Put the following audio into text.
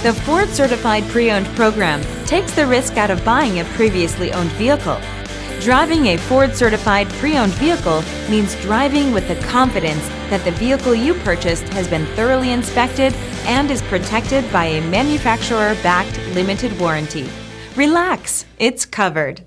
The Ford Certified Pre-Owned program takes the risk out of buying a previously owned vehicle. Driving a Ford Certified Pre-Owned vehicle means driving with the confidence that the vehicle you purchased has been thoroughly inspected and is protected by a manufacturer-backed limited warranty. Relax, it's covered.